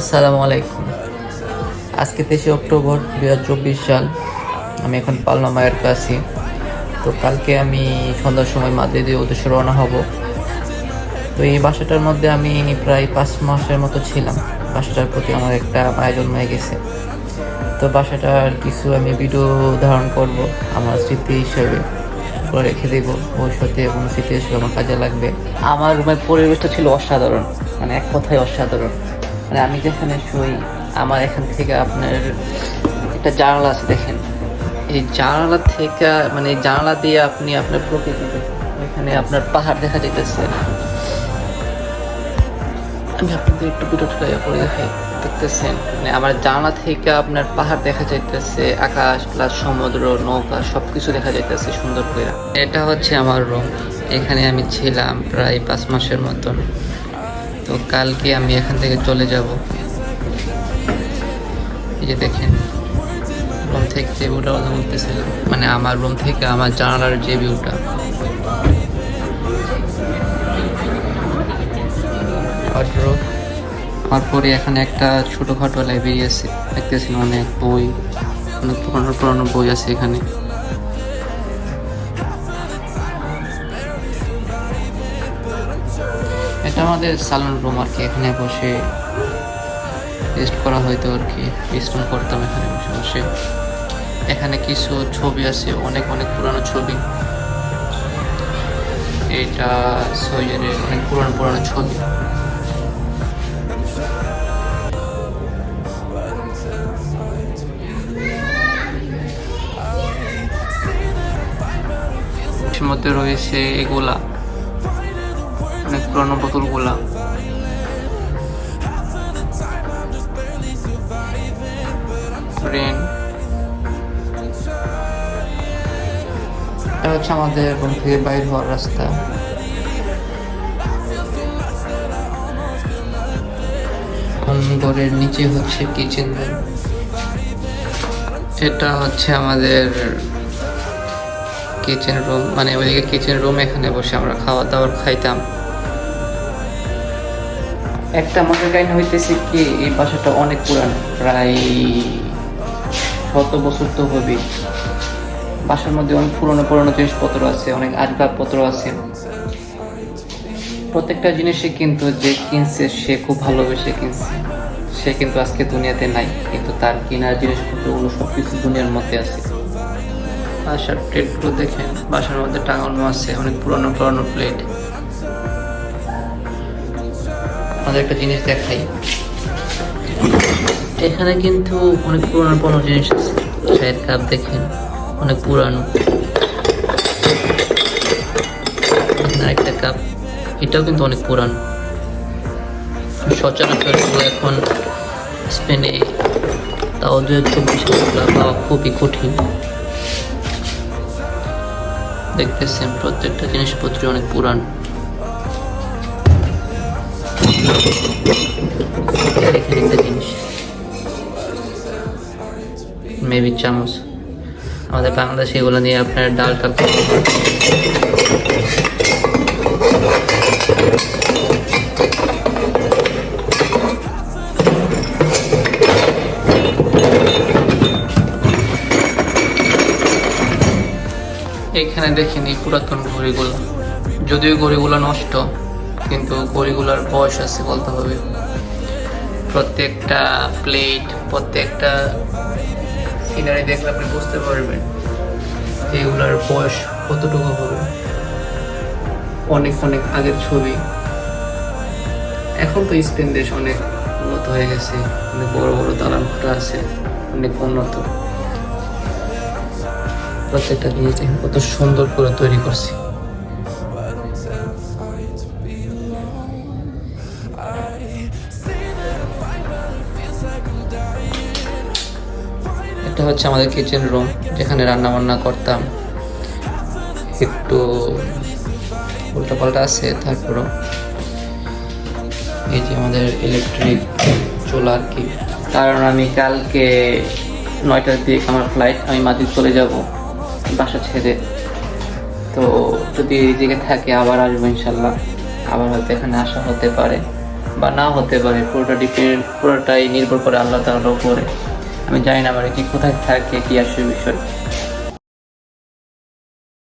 আসসালামু আলাইকুম। আজকে 23 অক্টোবর 2024 সাল। আমি এখন পালমা মায়ের কাছে। তো কালকে আমি সন্ধ্যার সময় মাদ্রিদের উদ্দেশ্যে রওনা হব। তো এই বাসাটার মধ্যে আমি প্রায় 5 মাসের মতো ছিলাম। বাসাটার প্রতি আমার একটা মায়া জন্মে গেছে। তো বাসাটার কিছু আমি ভিডিও ধারণ করব আমার স্মৃতি হিসেবে করে রেখে দেব ভবিষ্যতে, এবং স্মৃতি হিসেবে আমার কাজে লাগবে। আমার রুমের পরিবেশটা ছিল অসাধারণ, মানে এক কথায় অসাধারণ। মানে আমি যেখানে শুই, আমার এখান থেকে আপনার একটা জানালা আছে, দেখেন এই জানালা থেকে, মানে এই জানালা দিয়ে আপনি আপনার প্রকৃতি দেখেন। এখানে আপনার পাহাড় দেখা যাইতেছে। আমি আপনাদের একটু ভিডিওটা করে দেখাই, দেখতেছেন মানে আমার জানালা থেকে আপনার পাহাড় দেখা যাইতেছে, আকাশ প্লাস সমুদ্র, নৌকা সবকিছু দেখা যাইতেছে সুন্দর করে। এটা হচ্ছে আমার রুম, এখানে আমি ছিলাম প্রায় 5 মাসের মতন। তো কালকে আমি এখান থেকে চলে যাব। এই যে দেখেন রুম থেকে যে ভিউটা কথা বলতেছিলাম, মানে আমার রুম থেকে আমার জানালার যে ভিউটা। তারপরে এখানে একটা ছোটোখাটো লাইব্রেরি আছে, দেখতেছেন অনেক বই, অনেক পুরনো পুরনো বই আছে এখানে। এটা আমাদের সালন রুম আর কি, এখানে বসে রেস্ট করা হয়তো আর কি, বিশ্রাম করতাম এখানে বসে বসে। এখানে কিছু ছবি আছে, অনেক অনেক পুরানো ছবি। এটা সৈয়দের অনেক পুরানো পুরানো ছবি। মধ্যে রয়েছে এগুলা অনেক পুরানো বোতলগুলা। এটা হচ্ছে আমাদের রুম থেকে বাইর হওয়ার রাস্তা। ঘরের নিচে হচ্ছে কিচেন রুম। এটা হচ্ছে আমাদের কিচেন রুম, মানে ওইদিকে কিচেন রুম, এখানে বসে আমরা খাওয়া দাওয়ার খাইতাম। একটা মজার কাহিনী হইতেছে কি, এই বাসাটা অনেক পুরানো, প্রায় 100 বছর তো হবে। বাসার মধ্যে অনেক পুরনো পুরনো জিনিসপত্র আছে, অনেক আসবাবপত্র আছে। প্রত্যেকটা জিনিসে কিন্তু যে কিনছে সে খুব ভালোবেসে কিনছে। সে কিন্তু আজকে দুনিয়াতে নাই, কিন্তু তার কেনার জিনিসপত্রগুলো সবকিছু দুনিয়ার মধ্যে আছে। বাসার প্লেটগুলো দেখেন, বাসার মধ্যে টাঙানো আছে অনেক পুরনো পুরনো প্লেট। আমাদের একটা জিনিস দেখাই, এখানে কিন্তু অনেক পুরনো পুরনো জিনিস আছে। চায়ের কাপ দেখেন, অনেক পুরানো। একটা কাপ, এটাও কিন্তু অনেক পুরানো। সচরাচর এখন স্পেনে তাও 2024 পাওয়া খুবই কঠিন। দেখতেছেন প্রত্যেকটা জিনিসপত্র অনেক পুরানো। এখানে একটা জিনিস, মেবি চামচ। আমাদের বাংলাদেশে এগুলো নিয়ে আপনার ডালটা এখানে দেখেন এই পুরাতন ঘড়িগুলো, যদিও ঘড়িগুলো নষ্ট, কিন্তু ঘড়িগুলোর বয়স আছে বলতে হবে। প্রত্যেকটা প্লেট, প্রত্যেকটা সিনারি দেখলে আপনি বুঝতে পারবেন এগুলার বয়স কতটুকু হবে। অনেক অনেক আগের ছবি। এখন তো স্পেন দেশ অনেক উন্নত হয়ে গেছে, অনেক বড় বড় দালান কোঠা আছে, অনেক উন্নত। প্রত্যেকটা জিনিস কত সুন্দর করে তৈরি করছি। এটা হচ্ছে আমাদের কিচেন রুম, যেখানে রান্না বান্না করতাম। একটু উল্টাপাল্টা আছে, তারপরও এই যে আমাদের ইলেকট্রিক চুলা আর কি। কারণ আমি কালকে 9টার দিকে আমার ফ্লাইট, আমি মাদ্রিদ চলে যাব বাসা ছেড়ে। তো যদি এই দিকে থাকে আবার আসবো ইনশাল্লাহ, আবার হয়তো এখানে আসা হতে পারে। বা না হতে পারে, পুরোটাই নির্ভর করে আল্লাহ তাআলার উপরে। আমি জানি না আমার কি কোথায় থাকে কি আসে বিষয়।